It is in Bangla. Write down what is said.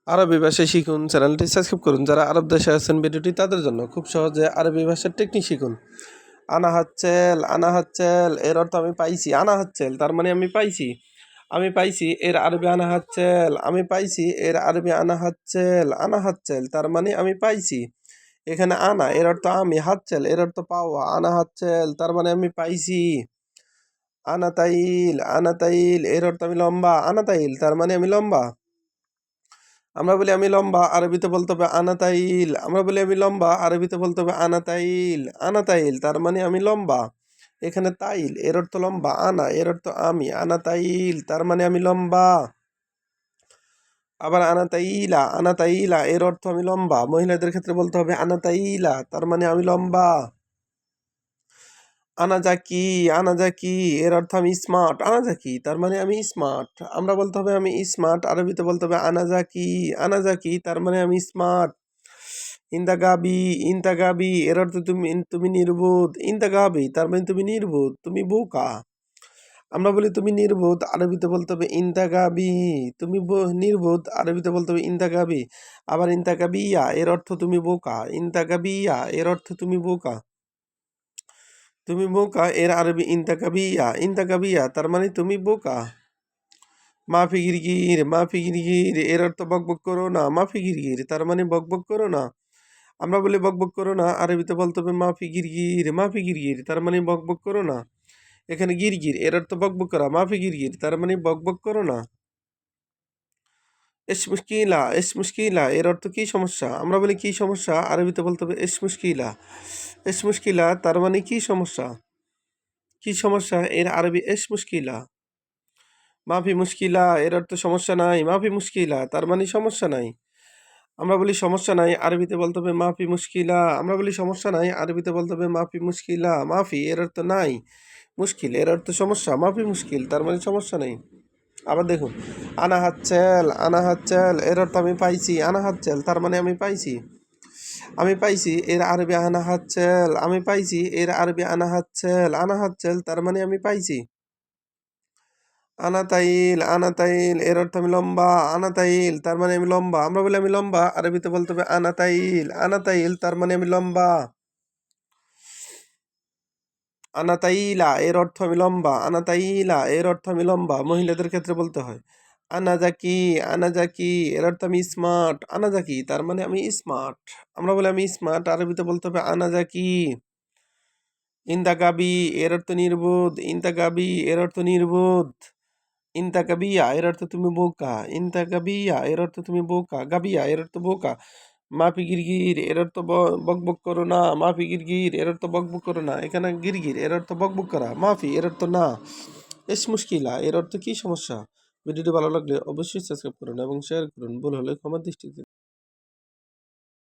আরবি ভাষা শিখুন, চ্যানেলটি সাবস্ক্রাইব করুন। যারা আরব দেশে আছেন ভিডিওটি তাদের জন্য, খুব সহজে আরবি ভাষার টেকনিক শিখুন। আনা হাচ্ছেল, আনা হাচ্ছেল এর অর্থ আমি পাইছি। আনা হাচ্ছেল তার মানে আমি পাইছি। আমি পাইছি এর আরবি আনা হাচ্ছেল। আমি পাইছি এর আরবি আনা হাচ্ছেল। আনা হাচ্ছেল তার মানে আমি পাইছি। এখানে আনা এর অর্থ আমি, হাচ্ছেল এর অর্থ পাওয়া। আনা হাচ্ছেল তার মানে আমি পাইছি। আনাতাইল, আনাতাইল এর অর্থ আমি লম্বা। আনাতাইল তার মানে আমি লম্বা। আমরা বলি আমি লম্বা, আরবিতে বলতে হবে আনাতাইল। আমরা বলি আমি লম্বা, আরবিতে বলতে হবে আনাতাইল। আনাতাইল তার মানে আমি লম্বা। এখানে তাইল এর অর্থ লম্বা, আনা এর অর্থ আমি। আনাতাইল তার মানে আমি লম্বা। আবার আনাতাইলা, আনাতাইলা এর অর্থ আমি লম্বা। মহিলাদের ক্ষেত্রে বলতে হবে আনাতাইলা তার মানে আমি লম্বা। আনাজাকি, আনাজাকি এর অর্থ আমি স্মার্ট। আনাজাকি তার মানে আমি স্মার্ট। আমরা বলতে হবে আমি স্মার্ট, আরবিতে বলতে হবে আনাজাকি। আনাজাকি তার মানে আমি স্মার্ট। ইন্দাগাবি, ইন্তাগাবি এর অর্থ তুমি, তুমি নির্বোধ। ইন্তাগাবি তার মানে তুমি নির্বোধ, তুমি বোকা। আমরা বলি তুমি নির্বোধ, আরবিতে বলতে হবে ইন্তাগাবি। তুমি নির্বোধ, আরবিতে বলতে হবে ইন্তাগাবি। আবার ইন্তাগাবিয়া এর অর্থ তুমি বোকা। ইন্তাগাবিয়া এর অর্থ তুমি বোকা। তুমি বোকা এর আরবি ইন্তাকাবিয়া। ইন্তাকাবিয়া তার মানে তুমি বোকা। মাফি গিরগির, মাফি গিরগির এর অর্থ বকবক করো না। মাফি গিরগির তার মানে বকবক করো না। আমরা বলি বকবক করো না, আরবিতে বলতে হবে মাফি গিরগির। মাফি গিরগির তার মানে বকবক করো না। এখানে গিরগির এর অর্থ বকবক করা। মাফি গিরগির তার মানে বকবক করো না। এস মুশকিলা, এস মুশকিলা এর অর্থ কি সমস্যা। আমরা বলি কি সমস্যা, আরবিতে বলতে হবে এস মুশকিলা। এস মুশকিলা তার মানে কি সমস্যা। কি সমস্যা এর আরবি এস মুশকিলা। মাফি মুশকিলা এর অর্থ সমস্যা নাই। মাফি মুশকিলা তার মানে সমস্যা নাই। আমরা বলি সমস্যা নাই, আরবিতে বলতে হবে মাফি মুশকিলা। আমরা বলি সমস্যা নাই, আরবিতে বলতে হবে মাফি মুশকিলা। মাফি এর অর্থ নাই, মুশকিল এর অর্থ সমস্যা। মাফি মুশকিল তার মানে সমস্যা নেই। আবার দেখুন, আনা হাচ্ছেল, আনা হাচ্ছেল এর অর্থ আমি পাইছি। আনা হাচ্ছেল তার মানে আমি পাইছি। আমি পাইছি এর আরবি আনা হাচ্ছেল। আমি পাইছি এর আরবি আনা হাচ্ছেল। আনা হাচ্ছেল তার মানে আমি পাইছি। আনাতাইল, আনাতাইল এর অর্থ আমি লম্বা। আনাতাইল তার মানে আমি লম্বা। আমরা বলি আমি লম্বা, আরবিতে বলতে হবে আনাতাইল। আনাতাইল তার মানে আমি লম্বা। আনাতাইলা এর অর্থ আমি লম্বা। আনাতাইলা এর অর্থ আমি লম্বা। মহিলাদের ক্ষেত্রে বলতে হয় আনাজাকি, আনাজাকি এর অর্থ আমি স্মার্ট। আনাজাকি তার মানে আমি স্মার্ট। আমরা বলি আমি স্মার্ট, আরবিতে বলতে হবে আনাজাকি। ইন্দাগাবি এর অর্থ নির্বোধ। ইন্তাগাবি এর অর্থ নির্বোধ। ইনতাকাবিয়া এর অর্থ তুমি বোকা। ইনতাকাবিয়া এর অর্থ তুমি বোকা। গাবিয়া এর অর্থ বোকা। মাফি গিরগির এর অর্থ বকবক করো না। মাফি গিরগির এর অর্থ বকবক করো না। এখানে গিরগির এর অর্থ বকবক করা। মাফি এর অর্থ না। এস মুশকিলা এর অর্থ কি সমস্যা। ভিডিওটি ভালো লাগলে অবশ্যই সাবস্ক্রাইব করুন এবং শেয়ার করুন। ভুল হলে ক্ষমা দৃষ্টিতে